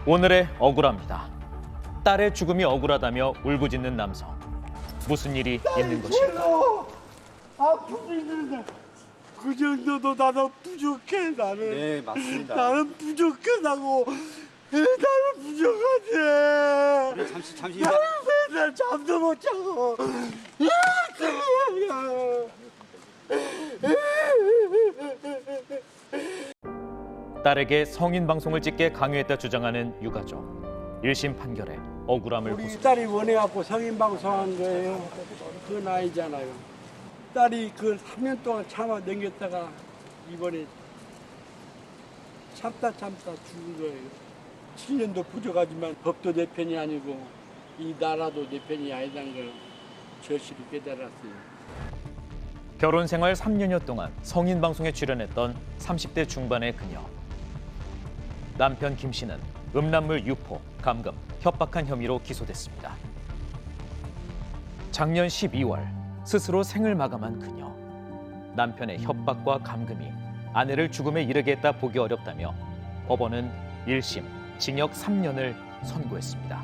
오늘의 억울합니다. 딸의 죽음이 억울하다며 울부짖는 남성. 무슨 일이 있는 것일까? 아프지. 그 정도도 나는 부족해. 나는. 네, 맞습니다. 나는 부족하다고. 나는 부족하지. 잠시. 나는 맨날 잠도 못 자고. 딸에게 성인 방송을 찍게 강요했다 주장하는 유가족. 1심 판결에 억울함을 우리 호소. 딸이 원해갖고 성인 방송한 거예요. 그 나이잖아요. 딸이 그 3년 동안 참아 넘겼다가 이번에 참다 죽은 거예요. 7년도 부족하지만 법도 내 편이 아니고 이 나라도 내 편이 아니다는 걸 절실히 깨달았어요. 결혼 생활 3년여 동안 성인 방송에 출연했던 30대 중반의 그녀. 남편 김 씨는 음란물 유포, 감금, 협박한 혐의로 기소됐습니다. 작년 12월 스스로 생을 마감한 그녀. 남편의 협박과 감금이 아내를 죽음에 이르게 했다 보기 어렵다며 법원은 1심 징역 3년을 선고했습니다.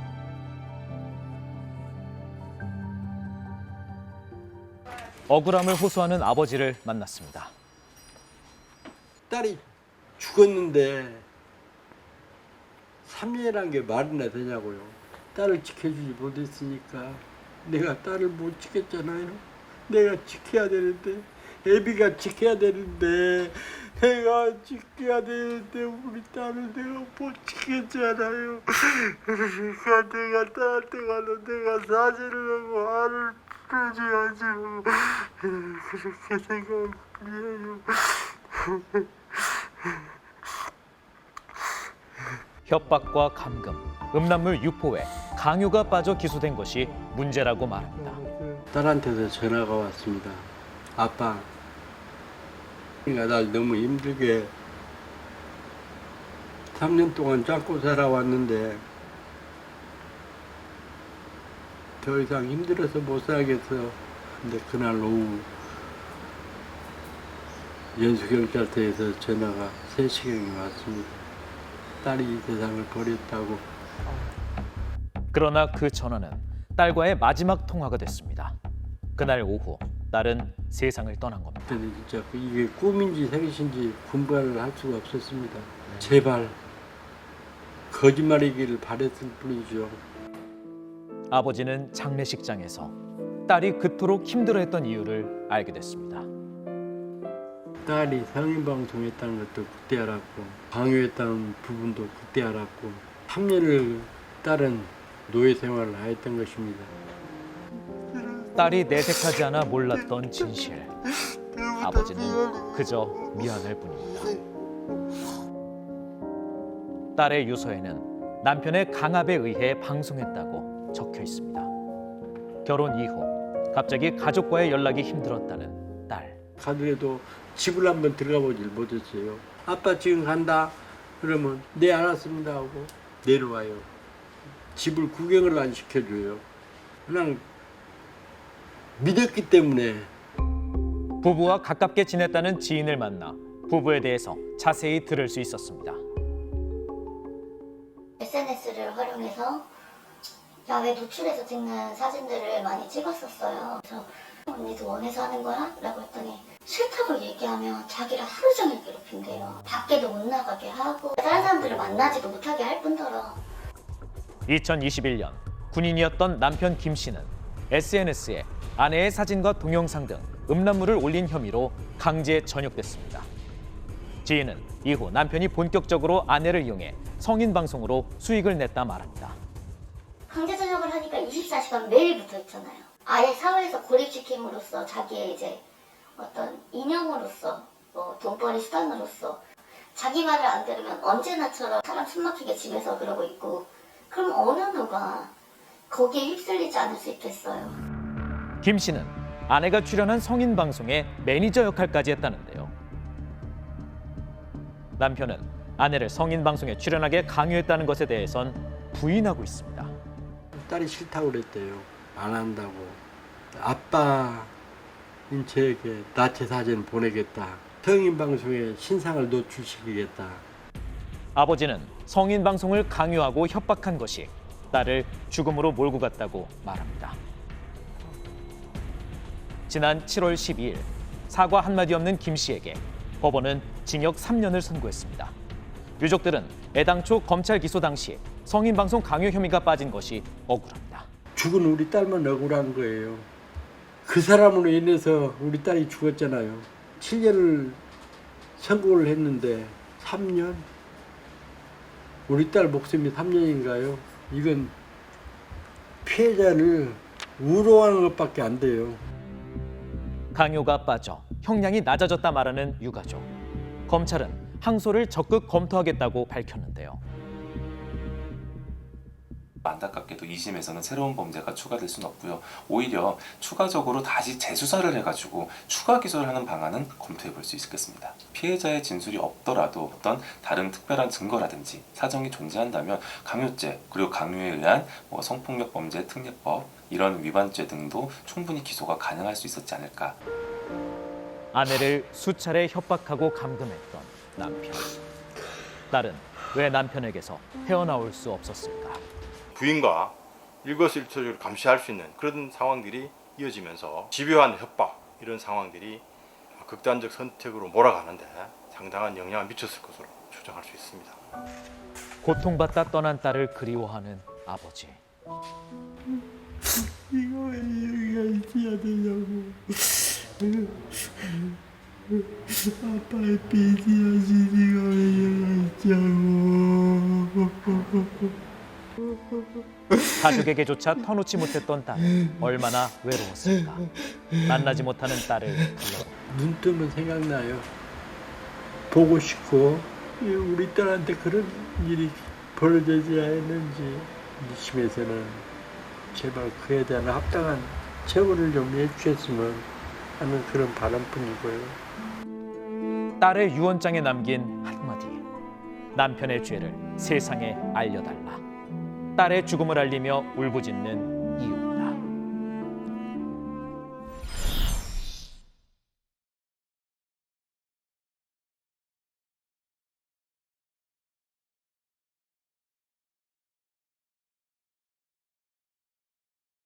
억울함을 호소하는 아버지를 만났습니다. 딸이 죽었는데 3년이란 게 말이나 되냐고요. 딸을 지켜주지 못했으니까 내가 딸을 못 지켰잖아요. 내가 지켜야 되는데, 애비가 지켜야 되는데, 내가 지켜야 되는데 우리 딸을 내가 못 지켰잖아요. 그러니까 내가 딸한테 가서 내가 사진을 하고 알을 풀어줘야죠. 그렇게 생각해요. 협박과 감금, 음란물 유포에 강요가 빠져 기소된 것이 문제라고 말합니다. 딸한테서 전화가 왔습니다. 아빠, 네가 날 너무 힘들게 3년 동안 잡고 살아왔는데 더 이상 힘들어서 못 살겠어. 근데 그날 오후 연수경찰서에서 전화가 3시경에 왔습니다. 딸이 이 세상을 버렸다고. 그러나 그 전화는 딸과의 마지막 통화가 됐습니다. 그날 오후 딸은 세상을 떠난 겁니다. 그때는 진짜 이게 꿈인지 생신지 분별을 할 수가 없었습니다. 제발 거짓말이기를 바랬을 뿐이죠. 아버지는 장례식장에서 딸이 그토록 힘들어했던 이유를 알게 됐습니다. 딸이 성인방송했다는 것도 그때 알았고 강요했다는 부분도 그때 알았고 3년을 딸은 노예 생활을 하였던 것입니다. 딸이 내색하지 않아 몰랐던 진실. 아버지는 그저 미안할 뿐입니다. 딸의 유서에는 남편의 강압에 의해 방송했다고 적혀 있습니다. 결혼 이후 갑자기 가족과의 연락이 힘들었다는 딸. 가더라도 집을 한번 들어가 보질 못했어요. 아빠 지금 간다 그러면 네 알았습니다 하고 내려와요. 집을 구경을 안 시켜줘요. 그냥 믿었기 때문에. 부부와 가깝게 지냈다는 지인을 만나 부부에 대해서 자세히 들을 수 있었습니다. SNS를 활용해서 야외 노출해서 찍는 사진들을 많이 찍었었어요. 그래서 언니도 원해서 하는 거야? 라고 했더니 싫다고 얘기하면 자기를 하루 종일 괴롭힌대요. 밖에도 못 나가게 하고 다른 사람들을 만나지도 못하게 할 뿐더러. 2021년 군인이었던 남편 김 씨는 SNS에 아내의 사진과 동영상 등 음란물을 올린 혐의로 강제 전역됐습니다. 지인은 이후 남편이 본격적으로 아내를 이용해 성인 방송으로 수익을 냈다 말합니다. 강제 전역을 하니까 24시간 매일 붙어 있잖아요. 아예 사회에서 고립시킴으로써 자기의 이제 어떤 이념으로서 돈벌이 수단으로서 자기 말을 안 들으면 언제나처럼 사람 숨막히게 집에서 그러고 있고 그럼 어느 누가 거기에 휩쓸리지 않을 수 있겠어요. 김 씨는 아내가 출연한 성인 방송의 매니저 역할까지 했다는데요. 남편은 아내를 성인 방송에 출연하게 강요했다는 것에 대해선 부인하고 있습니다. 딸이 싫다고 그랬대요. 안 한다고. 아빠 인체에게 나체 사진 보내겠다. 성인 방송에 신상을 노출시키겠다. 아버지는 성인 방송을 강요하고 협박한 것이 딸을 죽음으로 몰고 갔다고 말합니다. 지난 7월 12일 사과 한마디 없는 김 씨에게 법원은 징역 3년을 선고했습니다. 유족들은 애당초 검찰 기소 당시 성인 방송 강요 혐의가 빠진 것이 억울합니다. 죽은 우리 딸만 억울한 거예요. 그 사람으로 인해서 우리 딸이 죽었잖아요. 7년을 선고를 했는데 3년? 우리 딸 목숨이 3년인가요? 이건 피해자를 우롱하는 것밖에 안 돼요. 강요가 빠져 형량이 낮아졌다 말하는 유가족. 검찰은 항소를 적극 검토하겠다고 밝혔는데요. 안타깝게도 2심에서는 새로운 범죄가 추가될 수는 없고요. 오히려 추가적으로 다시 재수사를 해가지고 추가 기소를 하는 방안은 검토해 볼 수 있겠습니다. 피해자의 진술이 없더라도 어떤 다른 특별한 증거라든지 사정이 존재한다면 강요죄 그리고 강요에 의한 성폭력 범죄 특례법 이런 위반죄 등도 충분히 기소가 가능할 수 있었지 않을까. 아내를 수차례 협박하고 감금했던 남편. 딸은 왜 남편에게서 헤어나올 수 없었을까? 부인과 일거수일투족을 감시할 수 있는 그런 상황들이 이어지면서 집요한 협박 이런 상황들이 극단적 선택으로 몰아가는데 상당한 영향을 미쳤을 것으로 추정할 수 있습니다. 고통받다 떠난 딸을 그리워하는 아버지. 이거 왜 여기가 있어야 되냐고. 아빠의 PTSD가 왜 여기가 있냐고. 가족에게조차 터놓지 못했던 딸. 얼마나 외로웠을까. 만나지 못하는 딸을 불러. 눈 뜨면 생각나요. 보고 싶고 우리 딸한테 그런 일이 벌어지지 않았는지. 2심에서는 제발 그에 대한 합당한 처벌을 좀 해주셨으면 하는 그런 바람뿐이고요. 딸의 유언장에 남긴 한마디. 남편의 죄를 세상에 알려달라. 딸의 죽음을 알리며 울부짖는